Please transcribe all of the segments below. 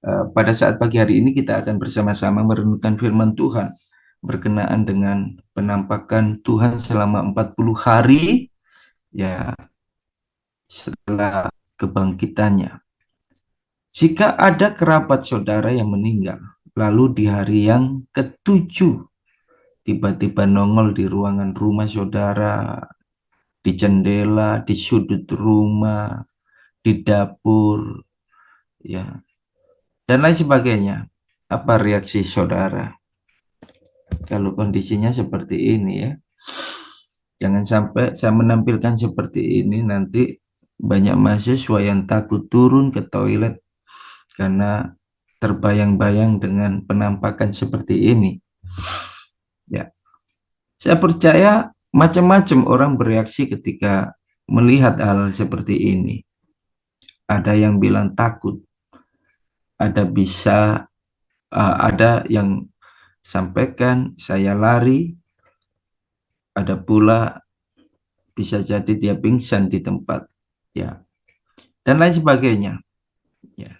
Pada saat pagi hari ini kita akan bersama-sama merenungkan firman Tuhan berkenaan dengan penampakan Tuhan selama 40 hari ya setelah kebangkitannya. Jika ada kerabat saudara yang meninggal, lalu di hari yang ketujuh tiba-tiba nongol di ruangan rumah saudara, di jendela, di sudut rumah, di dapur, ya, dan lain sebagainya. Apa reaksi saudara kalau kondisinya seperti ini ya? Jangan sampai saya menampilkan seperti ini nanti banyak mahasiswa yang takut turun ke toilet karena terbayang-bayang dengan penampakan seperti ini. Ya, saya percaya macam-macam orang bereaksi ketika melihat hal seperti ini. Ada yang bilang takut, ada ada yang sampaikan saya lari, ada pula bisa jadi dia pingsan di tempat, ya, dan lain sebagainya. Ya,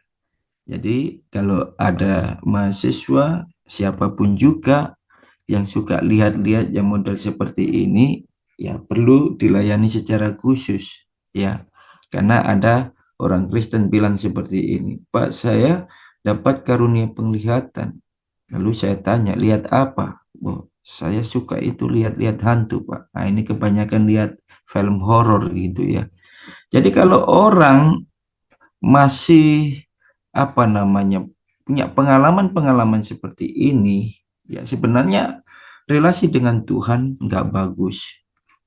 jadi kalau ada mahasiswa siapapun juga yang suka lihat-lihat yang model seperti ini, ya perlu dilayani secara khusus, ya, karena ada orang Kristen bilang seperti ini, Pak, saya dapat karunia penglihatan. Lalu saya tanya, lihat apa? Oh, saya suka itu lihat-lihat hantu, Pak. Nah, ini kebanyakan lihat film horor gitu ya. Jadi kalau orang masih apa namanya punya pengalaman-pengalaman seperti ini, ya sebenarnya relasi dengan Tuhan nggak bagus,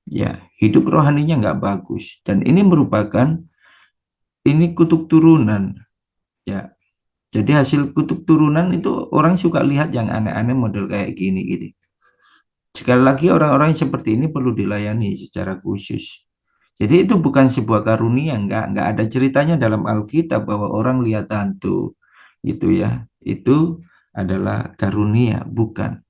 ya hidup rohaninya nggak bagus, dan ini merupakan kutuk turunan, ya. Jadi hasil kutuk turunan itu orang suka lihat yang aneh-aneh model kayak gini gitu. Sekali lagi orang-orang yang seperti ini perlu dilayani secara khusus. Jadi itu bukan sebuah karunia, nggak ada ceritanya dalam Alkitab bahwa orang lihat hantu, gitu ya. Itu adalah karunia, bukan.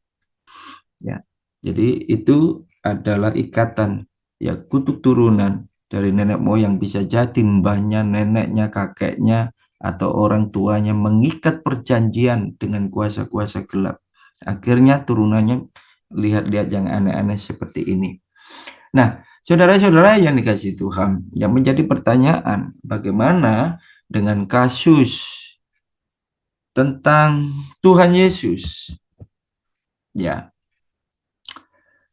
Ya, jadi itu adalah ikatan, ya kutuk turunan dari nenek moyang, bisa jadi mbahnya, neneknya, kakeknya, atau orang tuanya mengikat perjanjian dengan kuasa-kuasa gelap. Akhirnya turunannya lihat-lihat yang aneh-aneh seperti ini. Nah, saudara-saudara yang dikasih Tuhan, yang menjadi pertanyaan, bagaimana dengan kasus tentang Tuhan Yesus? Ya,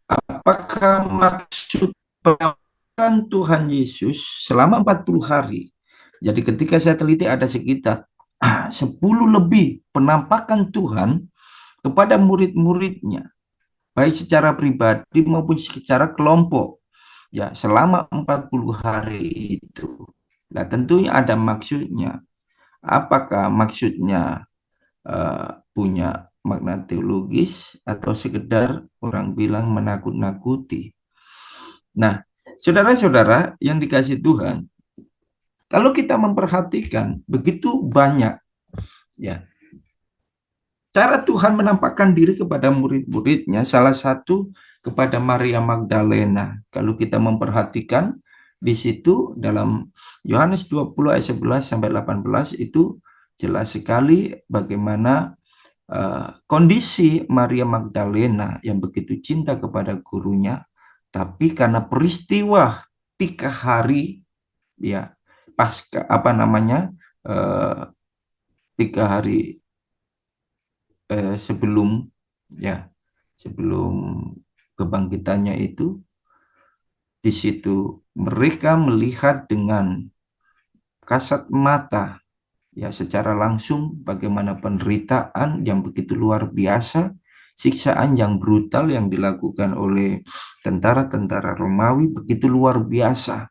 apakah maksud penampakan Tuhan Yesus selama 40 hari? Jadi ketika saya teliti ada sekitar 10 lebih penampakan Tuhan kepada murid-muridnya, baik secara pribadi maupun secara kelompok. Ya, selama 40 hari itu. Nah, tentunya ada maksudnya. Apakah maksudnya punya makna teologis atau sekedar orang bilang menakut-nakuti? Nah, saudara-saudara yang dikasih Tuhan, kalau kita memperhatikan begitu banyak ya cara Tuhan menampakkan diri kepada murid-muridnya, salah satu kepada Maria Magdalena. Kalau kita memperhatikan di situ dalam Yohanes 20 ayat 11 sampai 18 itu jelas sekali bagaimana kondisi Maria Magdalena yang begitu cinta kepada gurunya, tapi karena peristiwa 3 hari ya pasca apa namanya 3 hari sebelum ya sebelum kebangkitannya itu, di situ mereka melihat dengan kasat mata ya secara langsung bagaimana penderitaan yang begitu luar biasa, siksaan yang brutal yang dilakukan oleh tentara-tentara Romawi begitu luar biasa.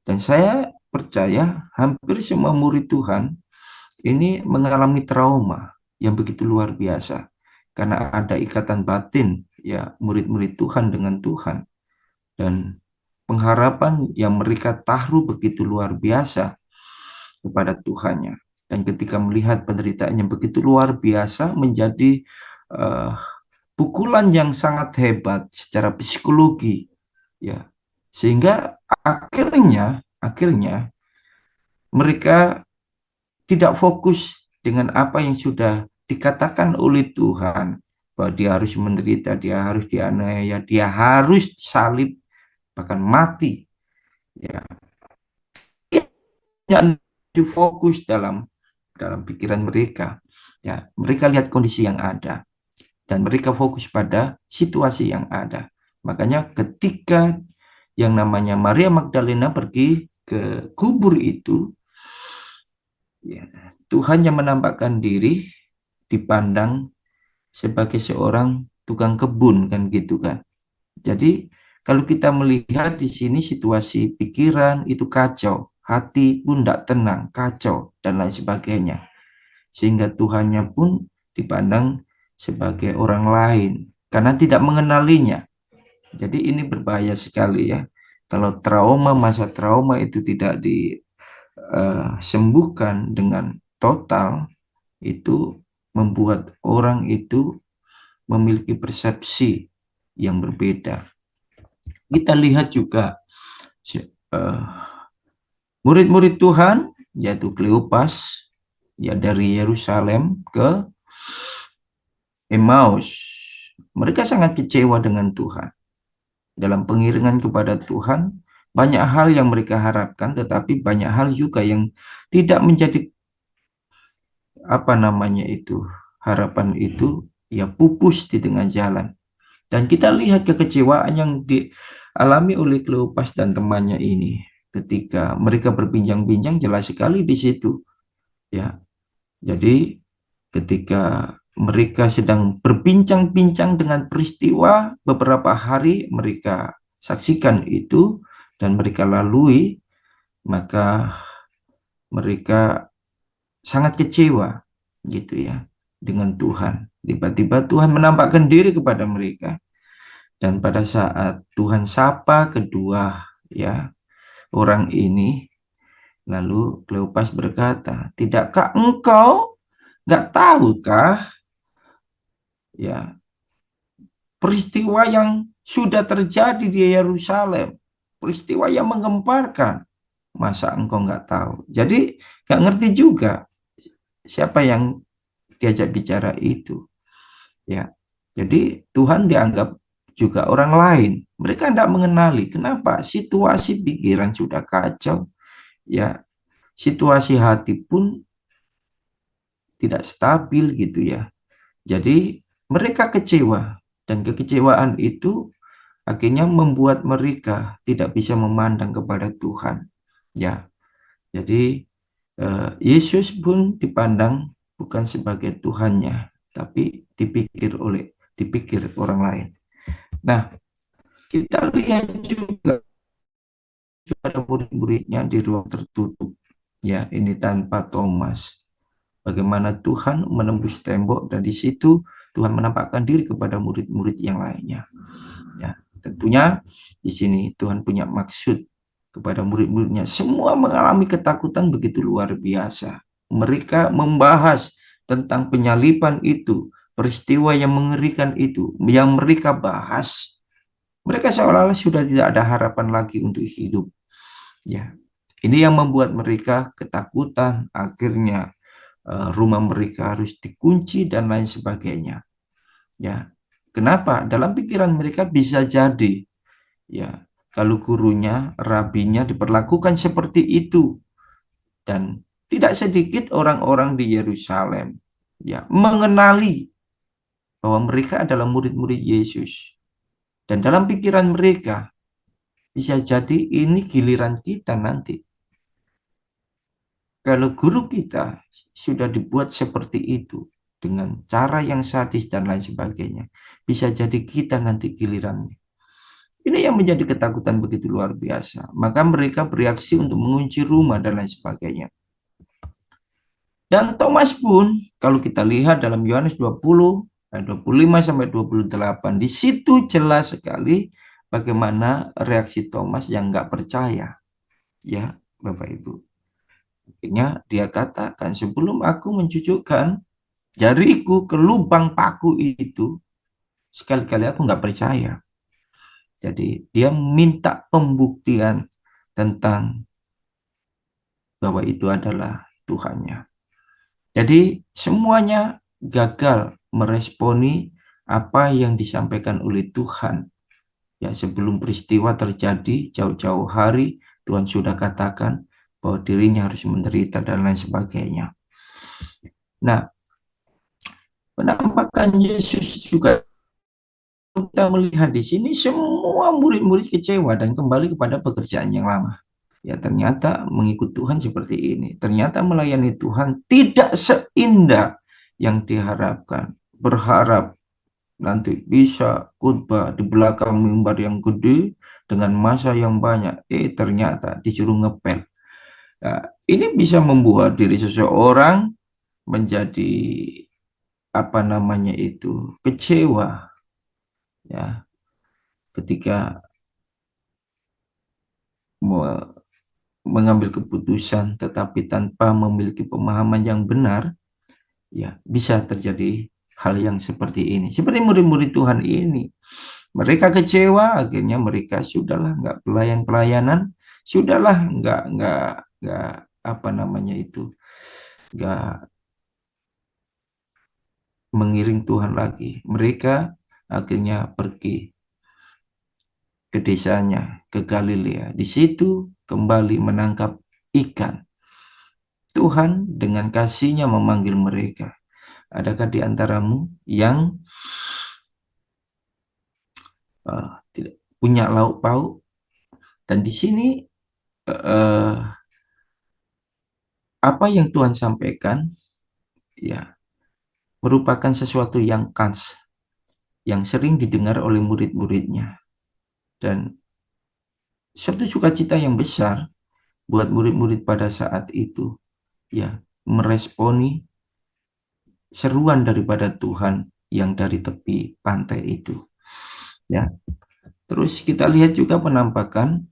Dan saya percaya hampir semua murid Tuhan ini mengalami trauma yang begitu luar biasa karena ada ikatan batin ya murid-murid Tuhan dengan Tuhan, dan pengharapan yang mereka taruh begitu luar biasa kepada Tuhannya. Dan ketika melihat penderitaan yang begitu luar biasa menjadi uh, pukulan yang sangat hebat secara psikologi, ya, sehingga akhirnya mereka tidak fokus dengan apa yang sudah dikatakan oleh Tuhan, bahwa dia harus menderita, dia harus dianiaya, dia harus salib, bahkan mati. Ya, yang difokus dalam pikiran mereka. Ya, mereka lihat kondisi yang ada dan mereka fokus pada situasi yang ada. Makanya ketika yang namanya Maria Magdalena pergi ke kubur itu, ya, Tuhan yang menampakkan diri dipandang sebagai seorang tukang kebun, kan gitu kan. Jadi kalau kita melihat di sini situasi pikiran itu kacau, hati pun tidak tenang, kacau dan lain sebagainya. Sehingga Tuhannya pun dipandang sebagai orang lain karena tidak mengenalinya. Jadi ini berbahaya sekali ya. Kalau trauma, masa trauma itu tidak disembuhkan dengan total, itu membuat orang itu memiliki persepsi yang berbeda. Kita lihat juga uh, murid-murid Tuhan, yaitu Kleopas, ya dari Yerusalem ke Emmaus. Mereka sangat kecewa dengan Tuhan. Dalam pengiringan kepada Tuhan, banyak hal yang mereka harapkan, tetapi banyak hal juga yang tidak menjadi harapan itu ya pupus di tengah jalan. Dan kita lihat kekecewaan yang dialami oleh Kleopas dan temannya ini ketika mereka berbincang-bincang, jelas sekali di situ ya. Jadi ketika mereka sedang berbincang-bincang dengan peristiwa beberapa hari mereka saksikan itu dan mereka lalui, maka mereka sangat kecewa gitu ya dengan Tuhan. Tiba-tiba Tuhan menampakkan diri kepada mereka. Dan pada saat Tuhan sapa kedua ya orang ini, lalu Kleopas berkata, "Tidakkah engkau nggak tahukah ya peristiwa yang sudah terjadi di Yerusalem, peristiwa yang menggemparkan? Masa engkau nggak tahu?" Jadi nggak ngerti juga siapa yang diajak bicara itu. Ya, jadi Tuhan dianggap juga orang lain. Mereka tidak mengenali. Kenapa? Situasi pikiran sudah kacau. Ya, situasi hati pun tidak stabil gitu ya. Jadi mereka kecewa dan kekecewaan itu akhirnya membuat mereka tidak bisa memandang kepada Tuhan. Ya, jadi Yesus pun dipandang bukan sebagai Tuhannya, tapi dipikir orang lain. Nah, kita lihat juga ada murid-muridnya di ruang tertutup. Ya, ini tanpa Thomas. Bagaimana Tuhan menembus tembok dan di situ Tuhan menampakkan diri kepada murid-murid yang lainnya. Ya, tentunya di sini Tuhan punya maksud kepada murid-muridnya. Semua mengalami ketakutan begitu luar biasa. Mereka membahas tentang penyaliban itu, peristiwa yang mengerikan itu, yang mereka bahas. Mereka seolah-olah sudah tidak ada harapan lagi untuk hidup. Ya, ini yang membuat mereka ketakutan. Akhirnya rumah mereka harus dikunci dan lain sebagainya. Ya, kenapa? Dalam pikiran mereka bisa jadi, ya, kalau gurunya, rabinya diperlakukan seperti itu, dan tidak sedikit orang-orang di Yerusalem, ya, mengenali bahwa mereka adalah murid-murid Yesus, dan dalam pikiran mereka bisa jadi ini giliran kita nanti. Kalau guru kita sudah dibuat seperti itu dengan cara yang sadis dan lain sebagainya, bisa jadi kita nanti gilirannya. Ini yang menjadi ketakutan begitu luar biasa. Maka mereka bereaksi untuk mengunci rumah dan lain sebagainya. Dan Thomas pun, kalau kita lihat dalam Yohanes 20, ayat 25 sampai 28, di situ jelas sekali bagaimana reaksi Thomas yang nggak percaya. Ya, Bapak Ibu. Akhirnya dia katakan, sebelum aku mencucukkan jariku ke lubang paku itu, sekali-kali aku nggak percaya. Jadi dia minta pembuktian tentang bahwa itu adalah Tuhannya. Jadi semuanya gagal meresponi apa yang disampaikan oleh Tuhan. Ya, sebelum peristiwa terjadi, jauh-jauh hari, Tuhan sudah katakan bahwa dirinya harus menderita dan lain sebagainya. Nah, penampakan Yesus juga kita melihat di sini semua murid-murid kecewa dan kembali kepada pekerjaan yang lama. Ya, ternyata mengikut Tuhan seperti ini. Ternyata melayani Tuhan tidak seindah yang diharapkan. Berharap nanti bisa khotbah di belakang mimbar yang gede dengan massa yang banyak. Ternyata disuruh ngepel. Nah, ini bisa membuat diri seseorang menjadi kecewa, ya, ketika mengambil keputusan tetapi tanpa memiliki pemahaman yang benar. Ya, bisa terjadi hal yang seperti ini. Seperti murid-murid Tuhan ini. Mereka kecewa, akhirnya mereka sudahlah nggak pelayanan, sudahlah nggak nggak mengiring Tuhan lagi. Mereka akhirnya pergi ke desanya, ke Galilea. Di situ kembali menangkap ikan. Tuhan dengan kasih-Nya memanggil mereka. Adakah di antaramu yang tidak punya lauk pauk? Dan di sini apa yang Tuhan sampaikan, ya, merupakan sesuatu yang khas, yang sering didengar oleh murid-muridnya. Dan suatu sukacita yang besar buat murid-murid pada saat itu, ya, meresponi seruan daripada Tuhan yang dari tepi pantai itu. Ya, terus kita lihat juga penampakan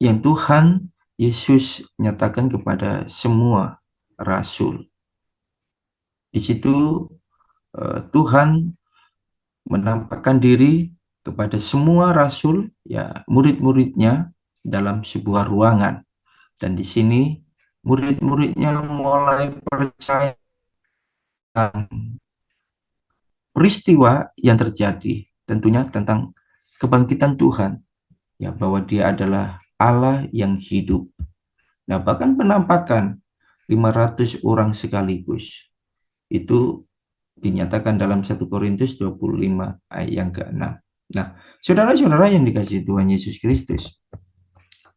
yang Tuhan Yesus nyatakan kepada semua rasul. Di situ Tuhan menampakkan diri kepada semua rasul, ya, murid-muridnya dalam sebuah ruangan. Dan di sini murid-muridnya mulai percaya peristiwa yang terjadi, tentunya tentang kebangkitan Tuhan, ya, bahwa Dia adalah Allah yang hidup. Nah, bahkan penampakan 500 orang sekaligus itu dinyatakan dalam 1 Korintus 25 ayat yang ke-6. Nah, saudara-saudara yang dikasihi Tuhan Yesus Kristus,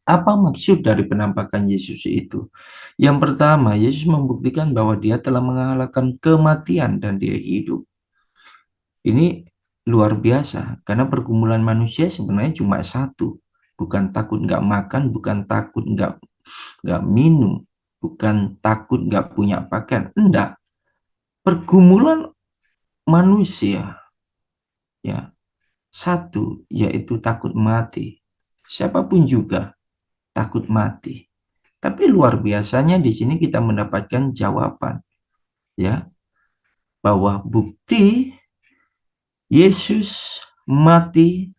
apa maksud dari penampakan Yesus itu? Yang pertama, Yesus membuktikan bahwa Dia telah mengalahkan kematian dan Dia hidup. Ini luar biasa, karena pergumulan manusia sebenarnya cuma satu. Bukan takut nggak makan, bukan takut nggak minum, bukan takut nggak punya pakaian. Enggak. Pergumulan manusia, ya, satu, yaitu takut mati. Siapapun juga takut mati. Tapi luar biasanya di sini kita mendapatkan jawaban, ya, bahwa bukti Yesus mati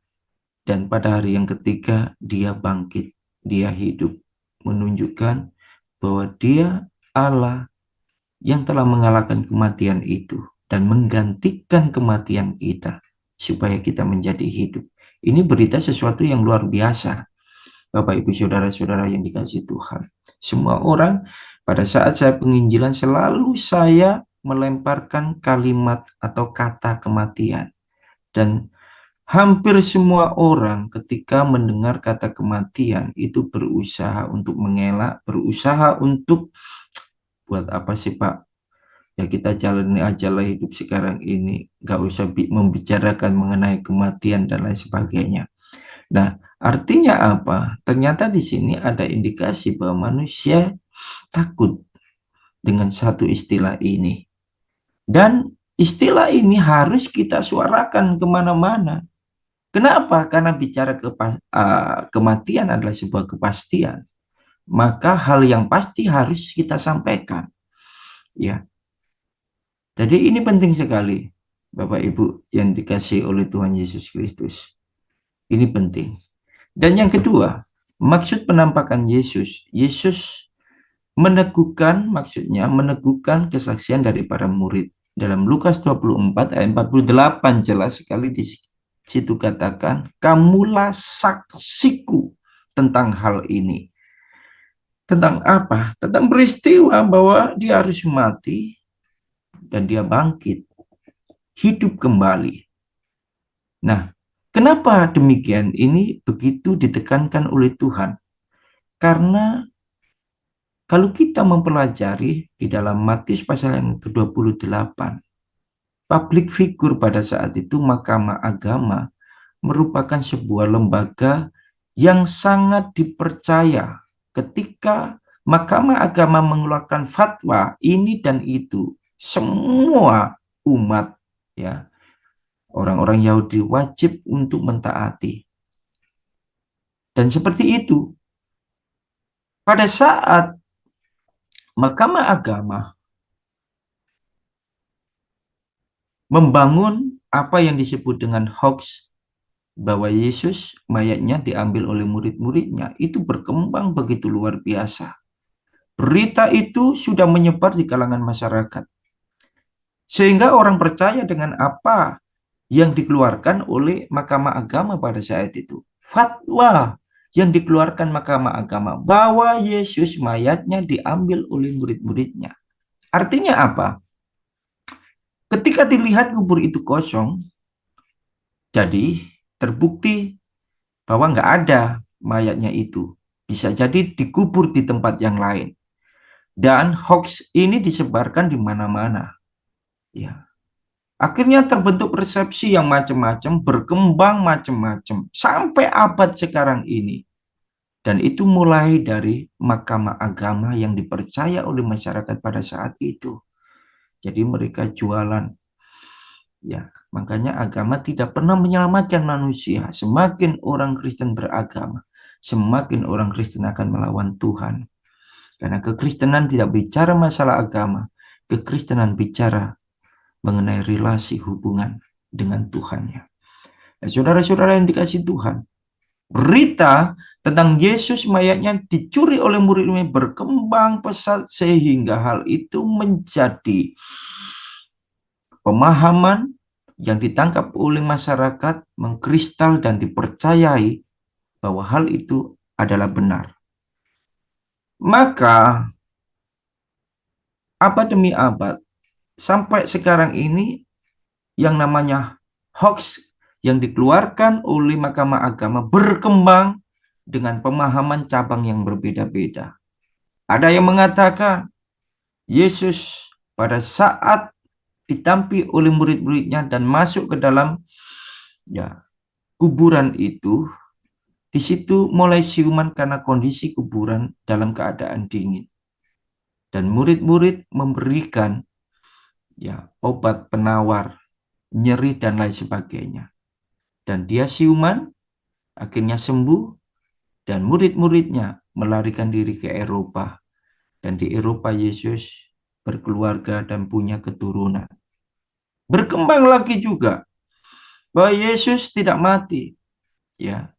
dan pada hari yang ketiga Dia bangkit, Dia hidup, menunjukkan bahwa Dia Allah yang telah mengalahkan kematian itu dan menggantikan kematian kita supaya kita menjadi hidup. Ini berita sesuatu yang luar biasa, Bapak Ibu Saudara-saudara yang dikasihi Tuhan. Semua orang, pada saat saya penginjilan selalu saya melemparkan kalimat atau kata kematian. Dan hampir semua orang ketika mendengar kata kematian itu berusaha untuk mengelak, berusaha untuk buat apa sih Pak? Ya kita jalani aja lah hidup sekarang ini, gak usah membicarakan mengenai kematian dan lain sebagainya. Nah, artinya apa? Ternyata di sini ada indikasi bahwa manusia takut dengan satu istilah ini. Dan istilah ini harus kita suarakan kemana-mana. Kenapa? Karena bicara kematian adalah sebuah kepastian. Maka hal yang pasti harus kita sampaikan. Ya, jadi ini penting sekali, Bapak Ibu yang dikasihi oleh Tuhan Yesus Kristus. Ini penting. Dan yang kedua, maksud penampakan Yesus. Yesus meneguhkan, maksudnya meneguhkan kesaksian dari para murid. Dalam Lukas 24 ayat 48 jelas sekali di situ katakan, kamulah saksiku tentang hal ini. Tentang apa? Tentang peristiwa bahwa dia harus mati dan dia bangkit, hidup kembali. Nah, kenapa demikian? Ini begitu ditekankan oleh Tuhan. Karena kalau kita mempelajari di dalam Matius pasal yang ke-28, public figure pada saat itu Mahkamah Agama merupakan sebuah lembaga yang sangat dipercaya. Ketika Mahkamah Agama mengeluarkan fatwa ini dan itu, semua umat, ya, orang-orang Yahudi wajib untuk mentaati. Dan seperti itu, pada saat Mahkamah Agama membangun apa yang disebut dengan hoax, bahwa Yesus mayatnya diambil oleh murid-muridnya, itu berkembang begitu luar biasa. Berita itu sudah menyebar di kalangan masyarakat. Sehingga orang percaya dengan apa yang dikeluarkan oleh Mahkamah Agama pada saat itu. Fatwa yang dikeluarkan Mahkamah Agama bahwa Yesus mayatnya diambil oleh murid-muridnya. Artinya apa? Ketika dilihat kubur itu kosong, jadi terbukti bahwa nggak ada mayatnya itu. Bisa jadi dikubur di tempat yang lain. Dan hoax ini disebarkan di mana-mana. Ya. Akhirnya terbentuk persepsi yang macam-macam, berkembang macam-macam, sampai abad sekarang ini. Dan itu mulai dari Mahkamah Agama yang dipercaya oleh masyarakat pada saat itu. Jadi mereka jualan. Ya, makanya agama tidak pernah menyelamatkan manusia. Semakin orang Kristen beragama, semakin orang Kristen akan melawan Tuhan. Karena kekristenan tidak bicara masalah agama, kekristenan bicara mengenai relasi hubungan dengan Tuhannya. Nah, saudara-saudara yang dikasih Tuhan, berita tentang Yesus mayatnya dicuri oleh murid-murid berkembang pesat sehingga hal itu menjadi pemahaman yang ditangkap oleh masyarakat, mengkristal dan dipercayai bahwa hal itu adalah benar. Maka abad demi abad sampai sekarang ini yang namanya hoax yang dikeluarkan oleh Mahkamah Agama berkembang dengan pemahaman cabang yang berbeda-beda. Ada yang mengatakan Yesus pada saat ditampi oleh murid-muridnya dan masuk ke dalam kuburan itu, di situ mulai siuman karena kondisi kuburan dalam keadaan dingin. Dan murid-murid memberikan obat penawar, nyeri dan lain sebagainya. Dan dia siuman, akhirnya sembuh, dan murid-muridnya melarikan diri ke Eropa. Dan di Eropa Yesus berkeluarga dan punya keturunan. Berkembang lagi juga bahwa Yesus tidak mati. Ya.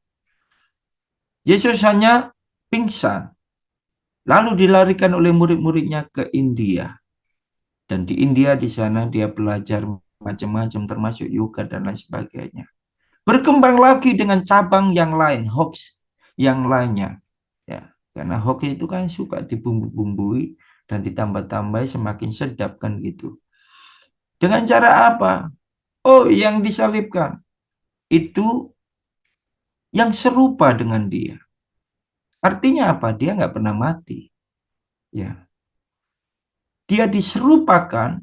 Yesus hanya pingsan. Lalu dilarikan oleh murid-muridnya ke India. Dan di India di sana dia belajar macam-macam termasuk yoga dan lain sebagainya. Berkembang lagi dengan cabang yang lain, hoax yang lainnya. Ya, karena hoax itu kan suka dibumbu-bumbui dan ditambah-tambahi semakin sedap kan gitu. Dengan cara apa? Oh, yang disalibkan itu yang serupa dengan dia. Artinya apa? Dia nggak pernah mati. Ya, dia diserupakan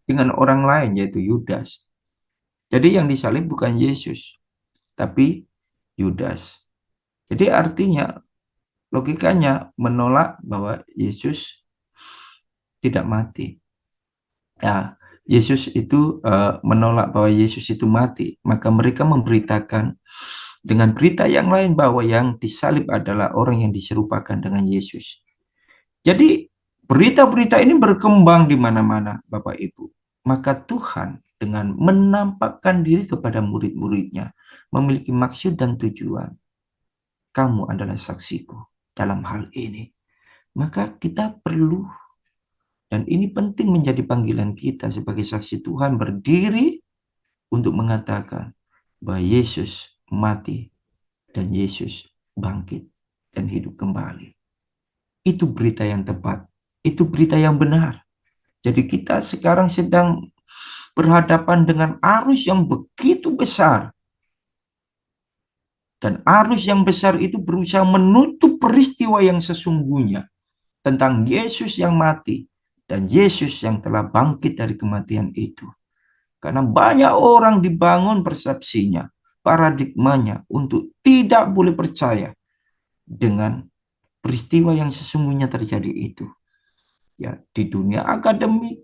dengan orang lain yaitu Yudas. Jadi yang disalib bukan Yesus, tapi Yudas. Jadi artinya logikanya menolak bahwa Yesus tidak mati. Ya, Yesus itu menolak bahwa Yesus itu mati. Maka mereka memberitakan dengan berita yang lain bahwa yang disalib adalah orang yang diserupakan dengan Yesus. Jadi berita-berita ini berkembang di mana-mana, Bapak Ibu. Maka Tuhan dengan menampakkan diri kepada murid-muridnya memiliki maksud dan tujuan. kamu adalah saksiku dalam hal ini. Maka kita perlu, dan ini penting menjadi panggilan kita sebagai saksi Tuhan, berdiri untuk mengatakan bahwa Yesus mati dan Yesus bangkit dan hidup kembali. Itu berita yang tepat, itu berita yang benar. Jadi kita sekarang sedang berhadapan dengan arus yang begitu besar. Dan arus yang besar itu berusaha menutup peristiwa yang sesungguhnya tentang Yesus yang mati dan Yesus yang telah bangkit dari kematian itu. Karena banyak orang dibangun persepsinya, paradigmanya untuk tidak boleh percaya dengan peristiwa yang sesungguhnya terjadi itu. Ya, di dunia akademik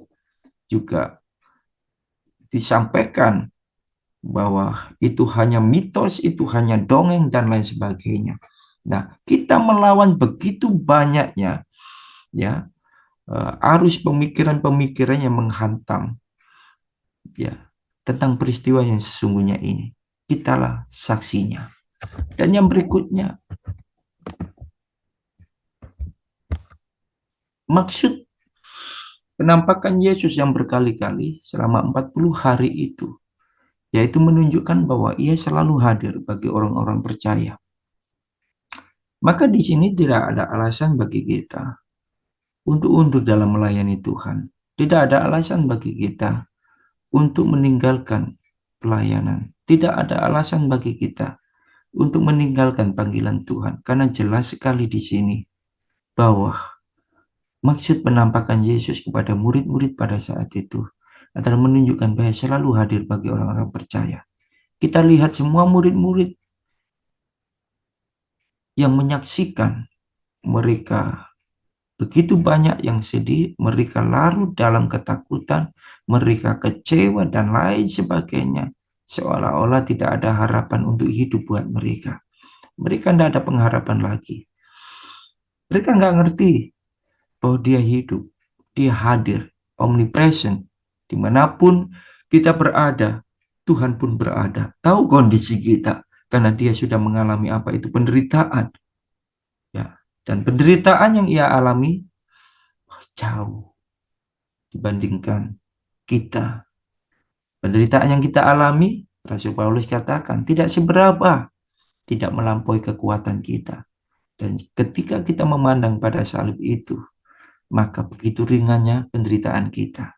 juga disampaikan bahwa itu hanya mitos, itu hanya dongeng, dan lain sebagainya. Nah, kita melawan begitu banyaknya ya arus pemikiran-pemikiran yang menghantam ya tentang peristiwa yang sesungguhnya ini. Kitalah saksinya. Dan yang berikutnya, maksud penampakan Yesus yang berkali-kali selama 40 hari itu, yaitu menunjukkan bahwa ia selalu hadir bagi orang-orang percaya. Maka di sini tidak ada alasan bagi kita untuk undur dalam melayani Tuhan. Tidak ada alasan bagi kita untuk meninggalkan pelayanan. Tidak ada alasan bagi kita untuk meninggalkan panggilan Tuhan. Karena jelas sekali di sini bahwa maksud penampakan Yesus kepada murid-murid pada saat itu adalah menunjukkan bahwa selalu hadir bagi orang-orang percaya. Kita lihat semua murid-murid yang menyaksikan mereka begitu banyak yang sedih, mereka larut dalam ketakutan, mereka kecewa, dan lain sebagainya. Seolah-olah tidak ada harapan untuk hidup buat mereka. Mereka tidak ada pengharapan lagi. Mereka nggak ngerti bahwa dia hidup, dia hadir, omnipresent. Dimanapun kita berada, Tuhan pun berada. Tahu kondisi kita, karena dia sudah mengalami apa itu penderitaan. Ya, dan penderitaan yang ia alami jauh dibandingkan kita. Penderitaan yang kita alami, Rasul Paulus katakan, tidak seberapa, tidak melampaui kekuatan kita. Dan ketika kita memandang pada salib itu, maka begitu ringannya penderitaan kita.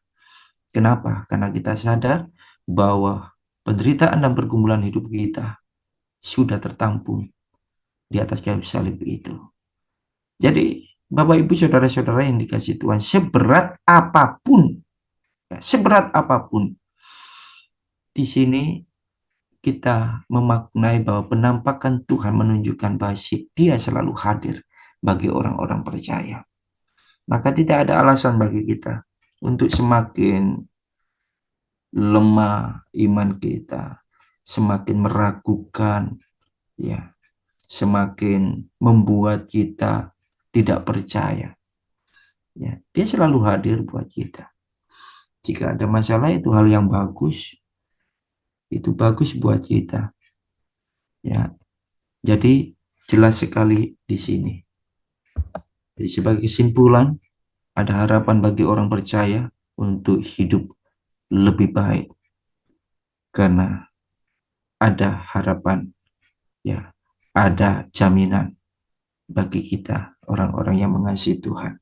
Kenapa? Karena kita sadar bahwa penderitaan dan pergumulan hidup kita sudah tertampung di atas kayu salib itu. Jadi, Bapak Ibu Saudara-saudara yang dikasihi Tuhan, seberat apapun, di sini kita memaknai bahwa penampakan Tuhan menunjukkan bahwa dia selalu hadir bagi orang-orang percaya. Maka tidak ada alasan bagi kita untuk semakin lemah iman kita, semakin meragukan, ya, semakin membuat kita tidak percaya. Ya, dia selalu hadir buat kita. Jika ada masalah itu hal yang bagus, itu bagus buat kita. Ya, jadi jelas sekali di sini. Jadi sebagai kesimpulan, ada harapan bagi orang percaya untuk hidup lebih baik karena ada harapan, ya, ada jaminan bagi kita orang-orang yang mengasihi Tuhan.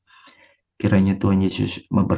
Kiranya Tuhan Yesus memberkati.